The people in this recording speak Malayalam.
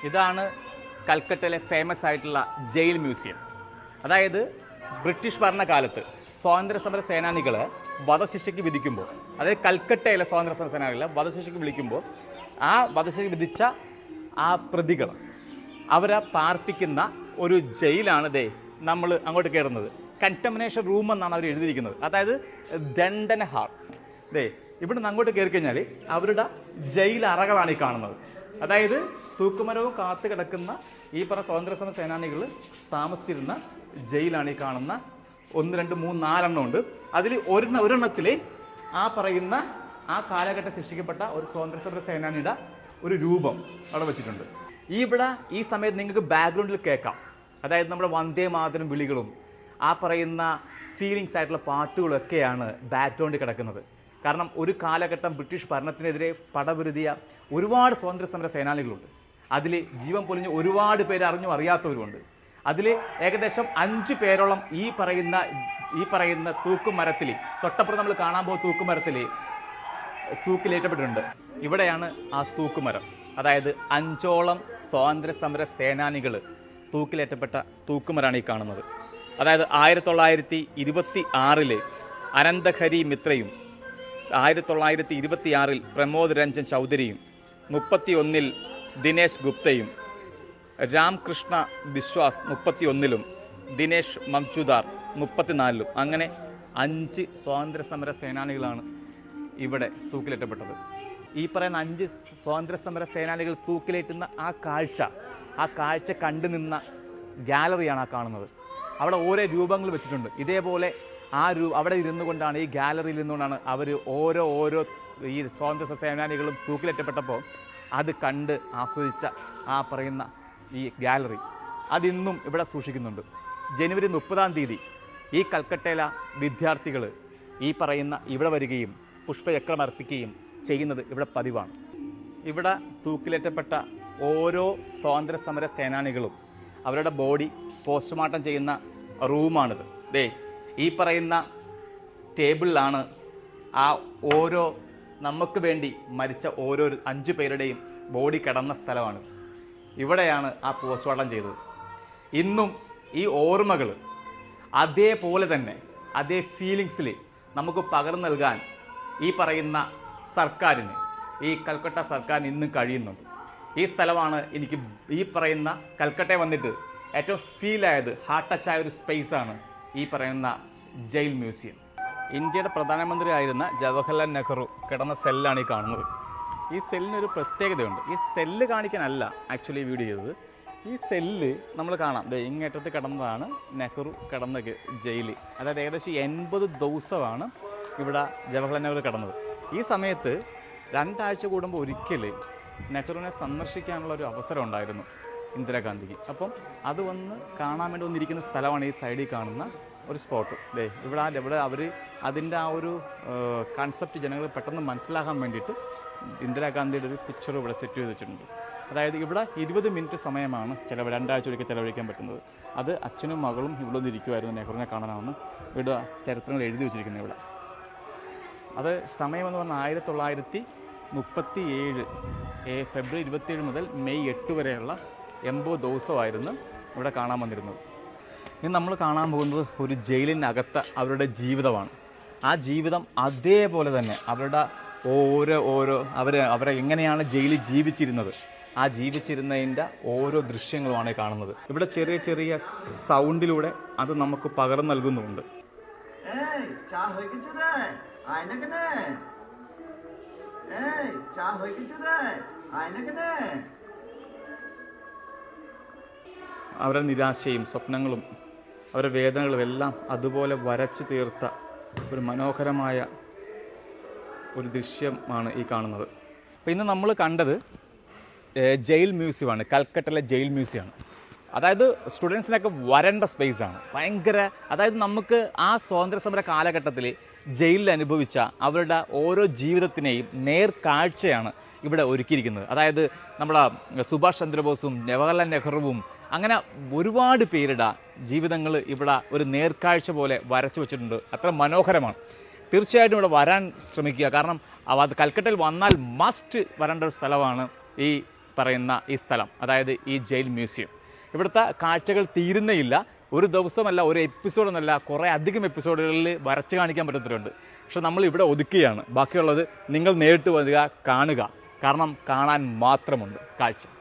ഇതാണ് കൽക്കട്ടയിലെ ഫേമസ് ആയിട്ടുള്ള ജയിൽ മ്യൂസിയം. അതായത് ബ്രിട്ടീഷ് ഭരണകാലത്ത് സ്വാതന്ത്ര്യ സമര സേനാനികളെ വധശിക്ഷയ്ക്ക് വിധിക്കുമ്പോൾ, അതായത് കൽക്കട്ടയിലെ സ്വാതന്ത്ര്യ സമര സേനാനികളെ വധശിക്ഷയ്ക്ക് വിളിക്കുമ്പോൾ ആ വധശിക്ഷയ്ക്ക് വിധിച്ച ആ പ്രതികൾ അവരെ പാർപ്പിക്കുന്ന ഒരു ജയിലാണ് നമ്മൾ അങ്ങോട്ട് കയറുന്നത്. കണ്ടമിനേഷൻ റൂം എന്നാണ് അവർ എഴുതിയിരിക്കുന്നത്. അതായത് ദണ്ഡന ഹാൾ. ഇവിടെ നിന്ന് അങ്ങോട്ട് കയറി കഴിഞ്ഞാൽ അവരുടെ ജയിൽ അറകളാണ് ഈ കാണുന്നത്. അതായത് തൂക്കുമരവും കാത്തു കിടക്കുന്ന ഈ പറഞ്ഞ സ്വാതന്ത്ര്യ സമര സേനാനികൾ താമസിച്ചിരുന്ന ജയിലാണ് ഈ കാണുന്ന 1, 2, 3, 4 ഉണ്ട്. അതിൽ ഒരെണ്ണത്തിൽ ആ പറയുന്ന ആ കാലഘട്ടം ശിക്ഷിക്കപ്പെട്ട ഒരു സ്വാതന്ത്ര്യ സമര സേനാനിയുടെ ഒരു രൂപം അവിടെ വെച്ചിട്ടുണ്ട്. ഈ സമയത്ത് നിങ്ങൾക്ക് ബാക്ക്ഗ്രൗണ്ടിൽ കേൾക്കാം, അതായത് നമ്മുടെ വന്ദേ മാതരം വിളികളും ആ പറയുന്ന ഫീലിങ്സ് ആയിട്ടുള്ള പാട്ടുകളൊക്കെയാണ് ബാക്ക്ഗ്രൗണ്ടിൽ കിടക്കുന്നത്. കാരണം ഒരു കാലഘട്ടം ബ്രിട്ടീഷ് ഭരണത്തിനെതിരെ പടപൊരുതിയ ഒരുപാട് സ്വാതന്ത്ര്യ സമര സേനാനികളുണ്ട്. അതിൽ ജീവൻ പൊലിഞ്ഞ് ഒരുപാട് പേര് അറിഞ്ഞും അറിയാത്തവരുമുണ്ട്. അതിൽ ഏകദേശം 5 പേരോളം ഈ പറയുന്ന തൂക്കുമരത്തിൽ, തൊട്ടപ്പുറം നമ്മൾ കാണാൻ പോകുന്ന തൂക്കുമരത്തിൽ തൂക്കിലേറ്റപ്പെട്ടിട്ടുണ്ട്. ഇവിടെയാണ് ആ തൂക്കുമരം. അതായത് 5ഓളം സ്വാതന്ത്ര്യ സമര സേനാനികൾ തൂക്കിലേറ്റപ്പെട്ട തൂക്കുമരാണ് ഈ കാണുന്നത്. അതായത് 1926 അനന്തഹരി മിത്രയും 1926 പ്രമോദ് രഞ്ജൻ ചൗധരിയും 31 ദിനേശ് ഗുപ്തയും രാംകൃഷ്ണ ബിശ്വാസ് 31 ദിനേശ് മംജുദാർ 34 അങ്ങനെ 5 സ്വാതന്ത്ര്യ സമര സേനാനികളാണ് ഇവിടെ തൂക്കിലേറ്റപ്പെട്ടത്. ഈ പറയുന്ന 5 സ്വാതന്ത്ര്യ സമര സേനാനികൾ തൂക്കിലേറ്റുന്ന ആ കാഴ്ച കണ്ടു നിന്ന ഗാലറിയാണ് ആ കാണുന്നത്. അവിടെ ഓരോ രൂപങ്ങൾ വെച്ചിട്ടുണ്ട്. ഇതേപോലെ അവിടെ ഇരുന്നു കൊണ്ടാണ്, ഈ ഗാലറിയിൽ നിന്നുകൊണ്ടാണ് അവർ ഓരോ ഈ സ്വാതന്ത്ര്യ സേനാനികളും തൂക്കിലേറ്റപ്പെട്ടപ്പോൾ അത് കണ്ട് ആസ്വദിച്ച ആ പറയുന്ന ഈ ഗാലറി അതിന്നും ഇവിടെ സൂക്ഷിക്കുന്നുണ്ട്. ജനുവരി 30-ാം തീയതി ഈ കൽക്കട്ടയിലെ വിദ്യാർത്ഥികൾ ഈ പറയുന്ന ഇവിടെ വരികയും പുഷ്പചക്രം അർപ്പിക്കുകയും ചെയ്യുന്നത് ഇവിടെ പതിവാണ്. ഇവിടെ തൂക്കിലേറ്റപ്പെട്ട ഓരോ സ്വാതന്ത്ര്യ സമര സേനാനികളും അവരുടെ ബോഡി പോസ്റ്റ്മോർട്ടം ചെയ്യുന്ന റൂമാണിത്. ഈ പറയുന്ന ടേബിളിലാണ് ആ ഓരോ നമുക്ക് വേണ്ടി മരിച്ച ഓരോ 5 പേരുടെയും ബോഡി കിടന്ന സ്ഥലമാണ്. ഇവിടെയാണ് ആ പോസ്റ്റ്മോർട്ടം ചെയ്തത്. ഇന്നും ഈ ഓർമ്മകൾ അതേപോലെ തന്നെ അതേ ഫീലിങ്സിൽ നമുക്ക് പകർന്നു നൽകാൻ ഈ പറയുന്ന സർക്കാരിന്, ഈ കൽക്കട്ട സർക്കാരിന് ഇന്നും കഴിയുന്നുണ്ട്. ഈ സ്ഥലമാണ് എനിക്ക് ഈ പറയുന്ന കൽക്കട്ടയിൽ വന്നിട്ട് ഏറ്റവും ഫീലായത്, ഹാർട്ട് ടച്ചായ ഒരു സ്പേസാണ് ഈ പറയുന്ന ജയിൽ മ്യൂസിയം. ഇന്ത്യയുടെ പ്രധാനമന്ത്രി ആയിരുന്ന ജവഹർലാൽ നെഹ്റു കിടന്ന സെല്ലാണ് ഈ കാണുന്നത്. ഈ സെല്ലിനൊരു പ്രത്യേകതയുണ്ട്. ഈ സെല്ല് കാണിക്കാനല്ല ആക്ച്വലി വീഡിയോ ചെയ്തത്. ഈ സെല്ല് നമ്മൾ കാണാം, ഇങ്ങേറ്റത്ത് കിടന്നതാണ് നെഹ്റു കിടന്ന ജയിൽ. അതായത് ഏകദേശം 80 ദിവസമാണ് ഇവിടെ ജവഹർലാൽ നെഹ്റു കിടന്നത്. ഈ സമയത്ത് 2 ആഴ്ച കൂടുമ്പോൾ ഒരിക്കൽ നെഹ്റുവിനെ സന്ദർശിക്കാനുള്ള ഒരു അവസരം ഉണ്ടായിരുന്നു ഇന്ദിരാഗാന്ധിക്ക്. അപ്പം അത് വന്ന് കാണാൻ വേണ്ടി വന്നിരിക്കുന്ന സ്ഥലമാണ് ഈ സൈഡിൽ കാണുന്ന ഒരു സ്പോട്ട്. ഇവിടെ അവർ അതിൻ്റെ ആ ഒരു കൺസെപ്റ്റ് ജനങ്ങൾ പെട്ടെന്ന് മനസ്സിലാക്കാൻ വേണ്ടിയിട്ട് ഇന്ദിരാഗാന്ധിയുടെ ഒരു പിക്ചർ ഇവിടെ സെറ്റ് ചെയ്ത് വെച്ചിട്ടുണ്ട്. അതായത് ഇവിടെ 20 മിനിറ്റ് സമയമാണ് 2 ആഴ്ച ഒരിക്കൽ ചിലവഴിക്കാൻ പറ്റുന്നത്. അത് അച്ഛനും മകളും ഇവിടെ വന്നിരിക്കുമായിരുന്നു നെഹ്റുവിനെ കാണാനാണെന്ന് ഇവിടെ ചരിത്രങ്ങൾ എഴുതി വെച്ചിരിക്കുന്നത്. ഇവിടെ അത് സമയമെന്ന് പറഞ്ഞാൽ 1937 ഫെബ്രുവരി 27 മുതൽ മെയ് 8 വരെയുള്ള 80 ദിവസമായിരുന്നു ഇവിടെ കാണാൻ വന്നിരുന്നത്. ഇനി നമ്മൾ കാണാൻ പോകുന്നത് ഒരു ജയിലിനകത്ത് അവരുടെ ജീവിതമാണ്. ആ ജീവിതം അതേപോലെ തന്നെ അവരുടെ അവരെ എങ്ങനെയാണ് ജയിലിൽ ജീവിച്ചിരുന്നത്, ആ ജീവിച്ചിരുന്നതിൻ്റെ ഓരോ ദൃശ്യങ്ങളുമാണ് കാണുന്നത്. ഇവിടെ ചെറിയ ചെറിയ സൗണ്ടിലൂടെ അത് നമുക്ക് പകർന്നു നൽകുന്നുമുണ്ട്. അവരുടെ നിരാശയും സ്വപ്നങ്ങളും അവരുടെ വേദനകളും എല്ലാം അതുപോലെ വരച്ചു തീർത്ത ഒരു മനോഹരമായ ഒരു ദൃശ്യമാണ് ഈ കാണുന്നത്. അപ്പോൾ ഇന്ന് നമ്മൾ കണ്ടത് ജയിൽ മ്യൂസിയമാണ്, കൽക്കട്ടയിലെ ജയിൽ മ്യൂസിയമാണ്. അതായത് സ്റ്റുഡൻസിനൊക്കെ വരേണ്ട സ്പേസാണ്. അതായത് നമുക്ക് ആ സ്വാതന്ത്ര്യ സമര കാലഘട്ടത്തിൽ ജയിലിൽ അനുഭവിച്ച അവരുടെ ഓരോ ജീവിതത്തിനെയും നേർക്കാഴ്ചയാണ് ഇവിടെ ഒരുക്കിയിരിക്കുന്നത്. അതായത് നമ്മുടെ സുഭാഷ് ചന്ദ്രബോസും ജവഹർലാൽ നെഹ്റുവും അങ്ങനെ ഒരുപാട് പേരുടെ ജീവിതങ്ങൾ ഇവിടെ ഒരു നേർക്കാഴ്ച പോലെ വരച്ചു വെച്ചിട്ടുണ്ട്. അത്ര മനോഹരമാണ്. തീർച്ചയായിട്ടും ഇവിടെ വരാൻ ശ്രമിക്കുക. കാരണം അത് കൽക്കട്ടയിൽ വന്നാൽ മസ്റ്റ് വരേണ്ട ഒരു സ്ഥലമാണ് ഈ പറയുന്ന ഈ സ്ഥലം, അതായത് ഈ ജയിൽ മ്യൂസിയം. ഇവിടുത്തെ കാഴ്ചകൾ തീരുന്നേയില്ല. ഒരു ദിവസമല്ല, ഒരു എപ്പിസോഡൊന്നല്ല, കുറേ അധികം എപ്പിസോഡുകളിൽ വരച്ച് കാണിക്കാൻ പറ്റത്തിട്ടുണ്ട്. പക്ഷെ നമ്മൾ ഇവിടെ ഒതുക്കുകയാണ്. ബാക്കിയുള്ളത് നിങ്ങൾ നേരിട്ട് വരിക, കാണുക. കാരണം കാണാൻ മാത്രമുണ്ട് കാഴ്ച.